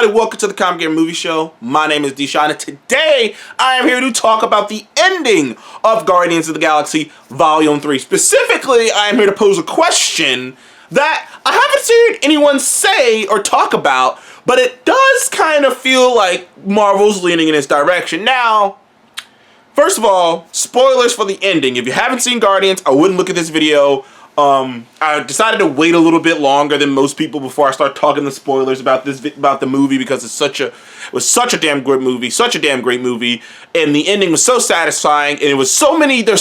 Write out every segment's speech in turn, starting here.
everybody, welcome to the Comic Game Movie Show. My name is Deshaun, and today I am here to talk about the ending of Guardians of the Galaxy Volume 3. Specifically, I am here to pose a question that I haven't seen anyone say or talk about, but it does kind of feel like Marvel's leaning in this direction. Now, first of all, spoilers for the ending. If you haven't seen Guardians, I wouldn't look at this video. I decided to wait a little bit longer than most people before I start talking the spoilers about the movie, because it was such a damn good movie, such a damn great movie, and the ending was so satisfying, and there's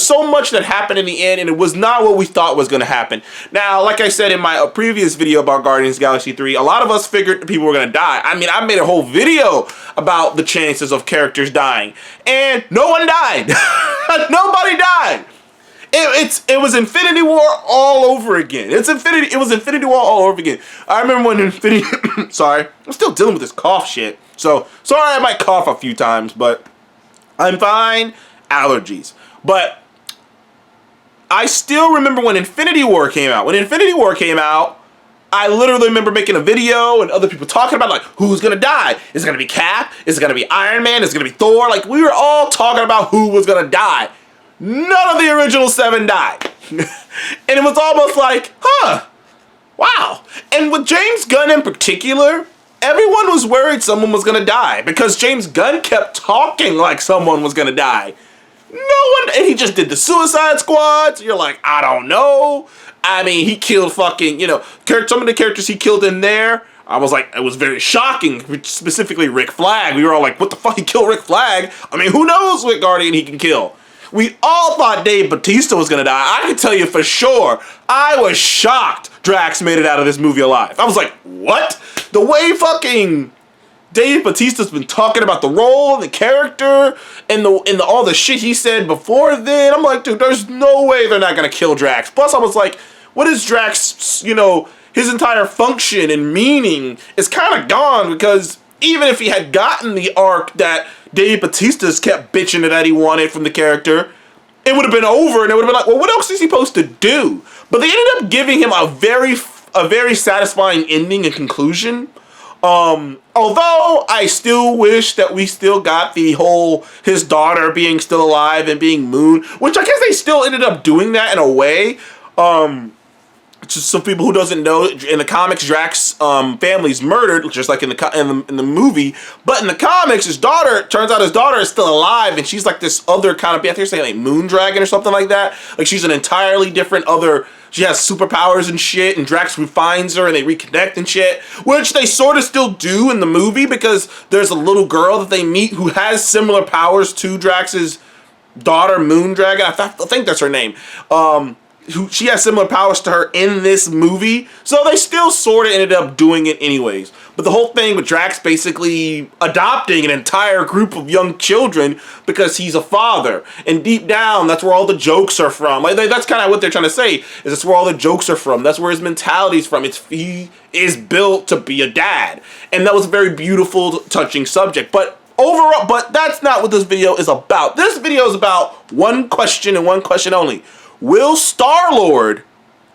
so much that happened in the end, and it was not what we thought was going to happen. Now, like I said in my previous video about Guardians of the Galaxy 3, a lot of us figured people were going to die. I mean, I made a whole video about the chances of characters dying, and no one died. Nobody died. It was Infinity War all over again. It was Infinity War all over again. I remember when Infinity... Sorry. I'm still dealing with this cough shit. So, sorry I might cough a few times, but I'm fine. Allergies. But I still remember when Infinity War came out. When Infinity War came out, I literally remember making a video and other people talking about, like, who's gonna die? Is it gonna be Cap? Is it gonna be Iron Man? Is it gonna be Thor? Like, we were all talking about who was gonna die. None of the original 7 died. And it was almost like, wow. And with James Gunn in particular, everyone was worried someone was gonna die, because James Gunn kept talking like someone was gonna die. And he just did the Suicide Squad, so you're like, I don't know. I mean, he killed fucking, some of the characters he killed in there, I was like, it was very shocking, specifically Rick Flag. We were all like, what the fuck, he killed Rick Flag? I mean, who knows what Guardian he can kill? We all thought Dave Bautista was gonna die. I can tell you for sure, I was shocked Drax made it out of this movie alive. I was like, what? The way fucking Dave Bautista's been talking about the role, the character, and all the shit he said before then, I'm like, dude, there's no way they're not gonna kill Drax. Plus, I was like, what is Drax, his entire function and meaning is kind of gone, because even if he had gotten the arc that Dave Bautista's kept bitching that he wanted from the character, it would have been over, and it would have been like, well, what else is he supposed to do? But they ended up giving him a very satisfying ending and conclusion. Although I still wish that we still got the whole his daughter being still alive and being Moon, which I guess they still ended up doing that in a way. Just some people who doesn't know, in the comics, Drax's family's murdered, just like in the movie. But in the comics, turns out his daughter is still alive, and she's like this other kind of, I think you're saying like Moon Dragon or something like that. Like, she's an entirely different she has superpowers and shit, and Drax finds her and they reconnect and shit, which they sort of still do in the movie, because there's a little girl that they meet who has similar powers to Drax's daughter, Moon Dragon. I think that's her name. She has similar powers to her in this movie, so they still sort of ended up doing it anyways. But the whole thing with Drax basically adopting an entire group of young children because he's a father, and deep down, that's where all the jokes are from. Like, that's kind of what they're trying to say, is that's where all the jokes are from. That's where his mentality's from. He is built to be a dad, and that was a very beautiful, touching subject. But overall, that's not what this video is about. This video is about one question and one question only. Will Star-Lord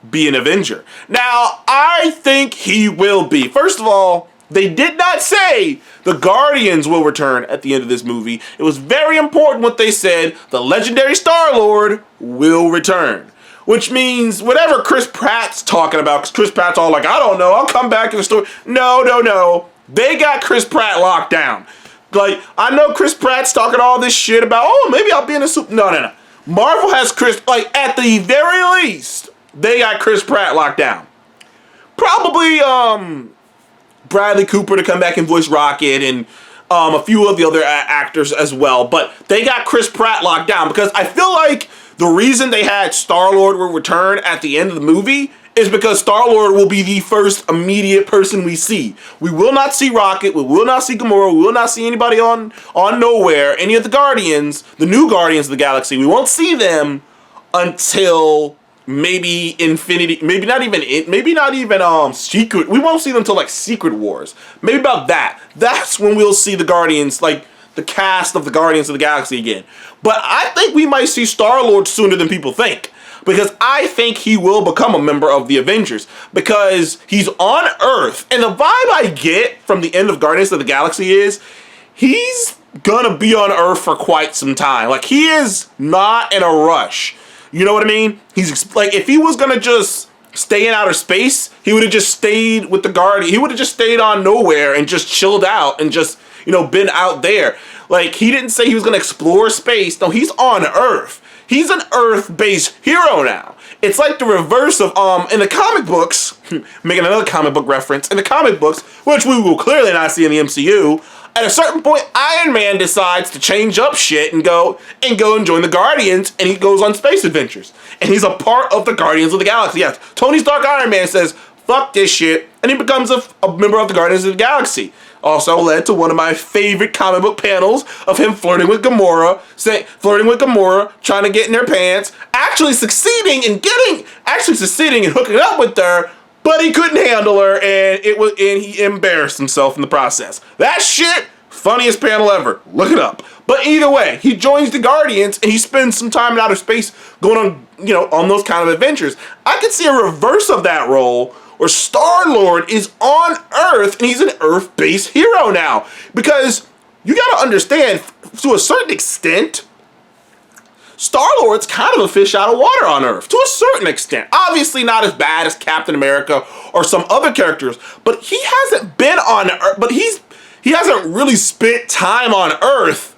be an Avenger? Now, I think he will be. First of all, they did not say the Guardians will return at the end of this movie. It was very important what they said. The legendary Star-Lord will return. Which means whatever Chris Pratt's talking about, because Chris Pratt's all like, I don't know, I'll come back in the story. No. They got Chris Pratt locked down. Like, I know Chris Pratt's talking all this shit about, maybe I'll be in a suit. No. Marvel has at the very least, they got Chris Pratt locked down. Probably Bradley Cooper to come back and voice Rocket, and a few of the other actors as well. But they got Chris Pratt locked down, because I feel like the reason they had Star-Lord return at the end of the movie is because Star-Lord will be the first immediate person we see. We will not see Rocket, we will not see Gamora, we will not see anybody on Nowhere, any of the Guardians, the new Guardians of the Galaxy. We won't see them until maybe Infinity, maybe not even Secret. We won't see them until like Secret Wars. Maybe about that. That's when we'll see the Guardians, like the cast of the Guardians of the Galaxy again. But I think we might see Star-Lord sooner than people think. because I think he will become a member of the Avengers because he's on Earth. And the vibe I get from the end of Guardians of the Galaxy is he's gonna be on Earth for quite some time. Like, he is not in a rush. You know what I mean? He's like, if he was gonna just stay in outer space, he would have just stayed with the Guardian. He would have just stayed on nowhere and just chilled out and just, been out there. Like, he didn't say he was gonna explore space. No, he's on Earth. He's an Earth-based hero now. It's like the reverse of, in the comic books, making another comic book reference, in the comic books, which we will clearly not see in the MCU, at a certain point, Iron Man decides to change up shit and go and join the Guardians, and he goes on space adventures. And he's a part of the Guardians of the Galaxy. Yes, Tony Stark Iron Man says, fuck this shit, and he becomes a member of the Guardians of the Galaxy. Also led to one of my favorite comic book panels of him flirting with Gamora, trying to get in her pants, actually succeeding and hooking up with her, but he couldn't handle her, and he embarrassed himself in the process. That shit, funniest panel ever. Look it up. But either way, he joins the Guardians, and he spends some time in outer space going on, on those kind of adventures. I could see a reverse of that role, where Star-Lord is on Earth, and he's an Earth-based hero now. Because you gotta understand, to a certain extent, Star-Lord's kind of a fish out of water on Earth, to a certain extent. Obviously not as bad as Captain America or some other characters, but he hasn't been on Earth, but he hasn't really spent time on Earth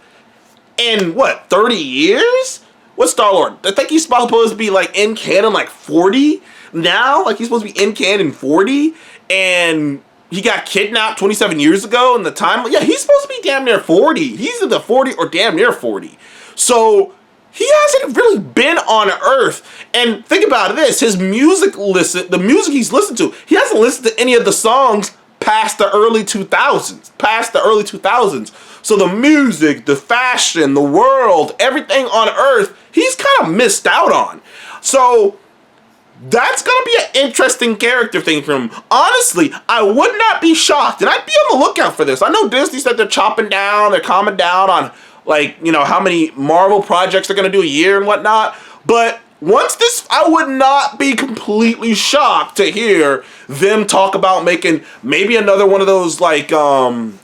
in, 30 years? What's Star-Lord? I think he's supposed to be, in canon, 40 now? He's supposed to be in canon 40, and he got kidnapped 27 years ago in the time. Yeah, he's supposed to be damn near 40. He's either 40 or damn near 40. So he hasn't really been on Earth. And think about this, the music he's listened to, he hasn't listened to any of the songs past the early 2000s. So the music, the fashion, the world, everything on Earth, he's kind of missed out on. So that's going to be an interesting character thing for him. Honestly, I would not be shocked, and I'd be on the lookout for this. I know Disney said they're calming down on, how many Marvel projects they're going to do a year and whatnot. But once this, I would not be completely shocked to hear them talk about making maybe another one of those,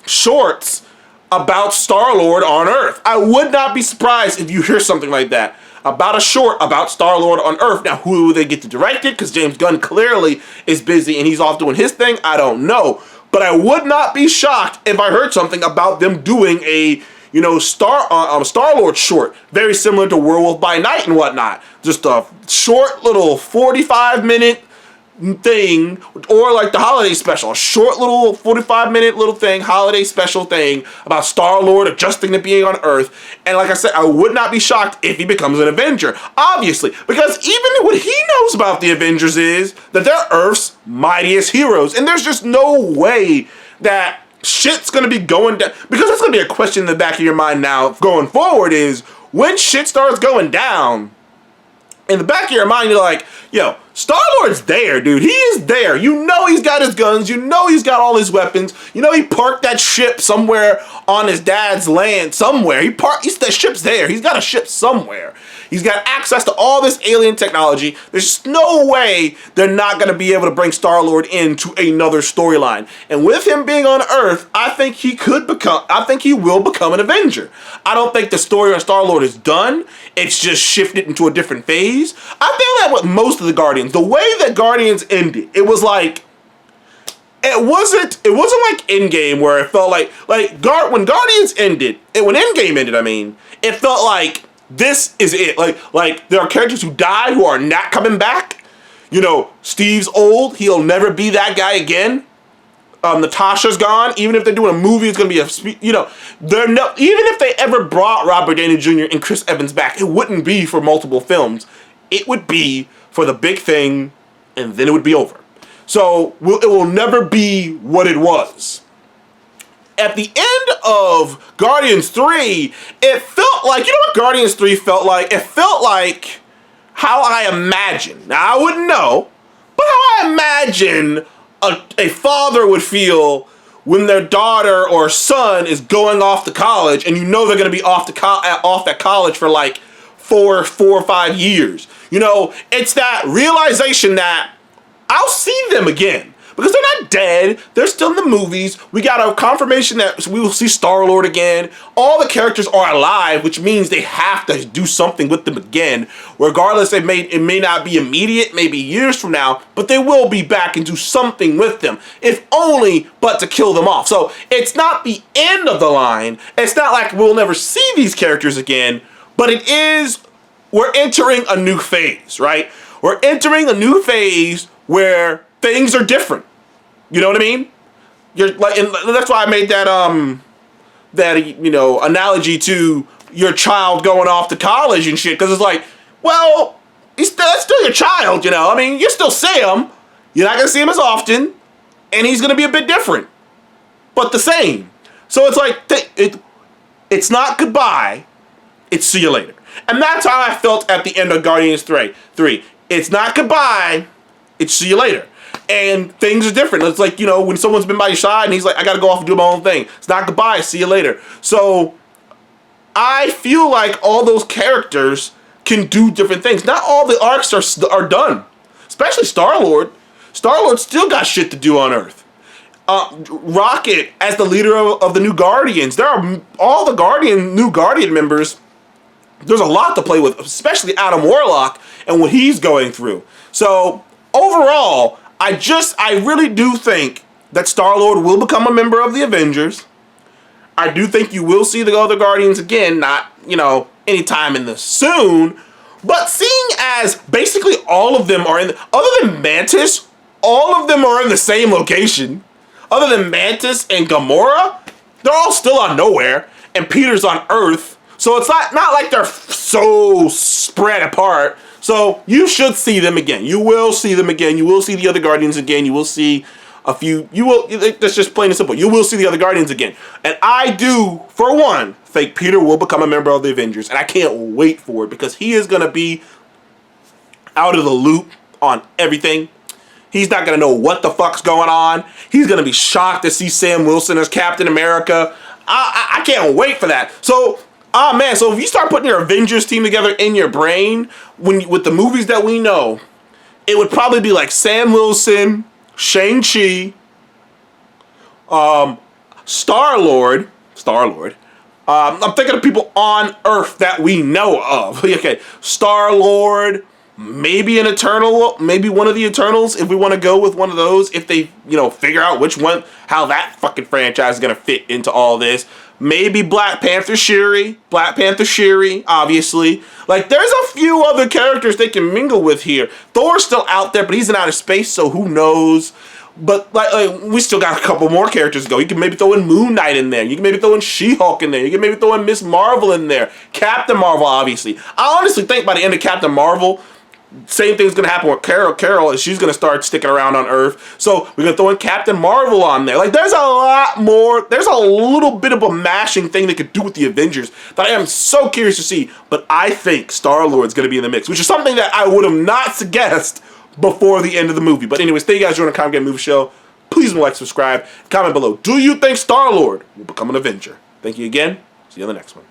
shorts about Star-Lord on Earth. I would not be surprised if you hear something like that. About a short about Star-Lord on Earth. Now, who will they get to direct it? Because James Gunn clearly is busy and he's off doing his thing. I don't know. But I would not be shocked if I heard something about them doing a, Star-Lord short. Very similar to Werewolf by Night and whatnot. Just a short little 45-minute thing, or the holiday special, a short little 45-minute little thing, holiday special thing about Star-Lord adjusting to being on Earth. And like I said, I would not be shocked if he becomes an Avenger, obviously, because even what he knows about the Avengers is that they're Earth's mightiest heroes, and there's just no way that shit's gonna be going down, because that's gonna be a question in the back of your mind now going forward is, when shit starts going down, in the back of your mind, you're like, yo, Star-Lord's there, dude. He is there. He's got his guns. He's got all his weapons. He parked that ship somewhere on his dad's land somewhere. That ship's there. He's got a ship somewhere. He's got access to all this alien technology. There's no way they're not going to be able to bring Star-Lord into another storyline. And with him being on Earth, I think he will become an Avenger. I don't think the story on Star-Lord is done. It's just shifted into a different phase. I feel that with most of the Guardians. The way that Guardians ended, it was it wasn't like Endgame where it felt when Guardians ended, when Endgame ended, it felt like this is it. There are characters who die who are not coming back. Steve's old. He'll never be that guy again. Natasha's gone. Even if they're doing a movie, it's going to be even if they ever brought Robert Downey Jr. and Chris Evans back, it wouldn't be for multiple films. It would be for the big thing, and then it would be over. So it will never be what it was. At the end of Guardians 3, it felt like, what Guardians 3 felt like? It felt like how I imagine. Now, I wouldn't know, but how I imagine a father would feel when their daughter or son is going off to college, and they're going to be off that college for 4 or 5 years. You know, it's that realization that I'll see them again. Because they're not dead. They're still in the movies. We got a confirmation that we will see Star-Lord again. All the characters are alive, which means they have to do something with them again. Regardless, it may not be immediate, maybe years from now, but they will be back and do something with them. If only but to kill them off. So it's not the end of the line. It's not like we'll never see these characters again, but it is, we're entering a new phase, right? We're entering a new phase where things are different. You know what I mean? You're like, and that's why I made that analogy to your child going off to college and shit. Because it's like, well, that's still your child. You know, I mean, you still see him. You're not gonna see him as often, and he's gonna be a bit different, but the same. So it's like it's not goodbye. It's see you later, and that's how I felt at the end of Guardians 3. It's not goodbye. It's see you later. And things are different. It's like, you know, when someone's been by your side and he's like, I gotta go off and do my own thing. It's not goodbye, see you later. So I feel like all those characters can do different things. Not all the arcs are done. Especially Star-Lord. Star-Lord still got shit to do on Earth. Rocket, as the leader of the New Guardians, there are all the new Guardian members. There's a lot to play with, especially Adam Warlock and what he's going through. So overall, I really do think that Star-Lord will become a member of the Avengers. I do think you will see the other Guardians again, not, you know, anytime in the soon. But seeing as basically all of them are other than Mantis, all of them are in the same location. Other than Mantis and Gamora, they're all still on nowhere, and Peter's on Earth. So it's not like they're so spread apart. So you should see them again. You will see them again. You will see the other Guardians again. You will see a few. That's just plain and simple. You will see the other Guardians again. And I do, for one, think Peter will become a member of the Avengers. And I can't wait for it because he is going to be out of the loop on everything. He's not going to know what the fuck's going on. He's going to be shocked to see Sam Wilson as Captain America. I can't wait for that. So man, so if you start putting your Avengers team together in your brain, with the movies that we know, it would probably be like Sam Wilson, Shang-Chi, Star-Lord. I'm thinking of people on Earth that we know of. Okay, Star-Lord, maybe an Eternal, maybe one of the Eternals, if we want to go with one of those, if they, you know, figure out which one, how that fucking franchise is going to fit into all this. Maybe Black Panther Shuri, obviously. Like, there's a few other characters they can mingle with here. Thor's still out there, but he's in outer space, so who knows? But, like we still got a couple more characters to go. You can maybe throw in Moon Knight in there. You can maybe throw in She-Hulk in there. You can maybe throw in Miss Marvel in there. Captain Marvel, obviously. I honestly think by the end of Captain Marvel, same thing's going to happen with Carol. Carol, she's going to start sticking around on Earth. So we're going to throw in Captain Marvel on there. Like, there's a lot more. There's a little bit of a mashing thing they could do with the Avengers that I am so curious to see. But I think Star-Lord's going to be in the mix, which is something that I would have not guessed before the end of the movie. But anyways, thank you guys for joining the Comic Game Movie Show. Please like, subscribe, comment below. Do you think Star-Lord will become an Avenger? Thank you again. See you on the next one.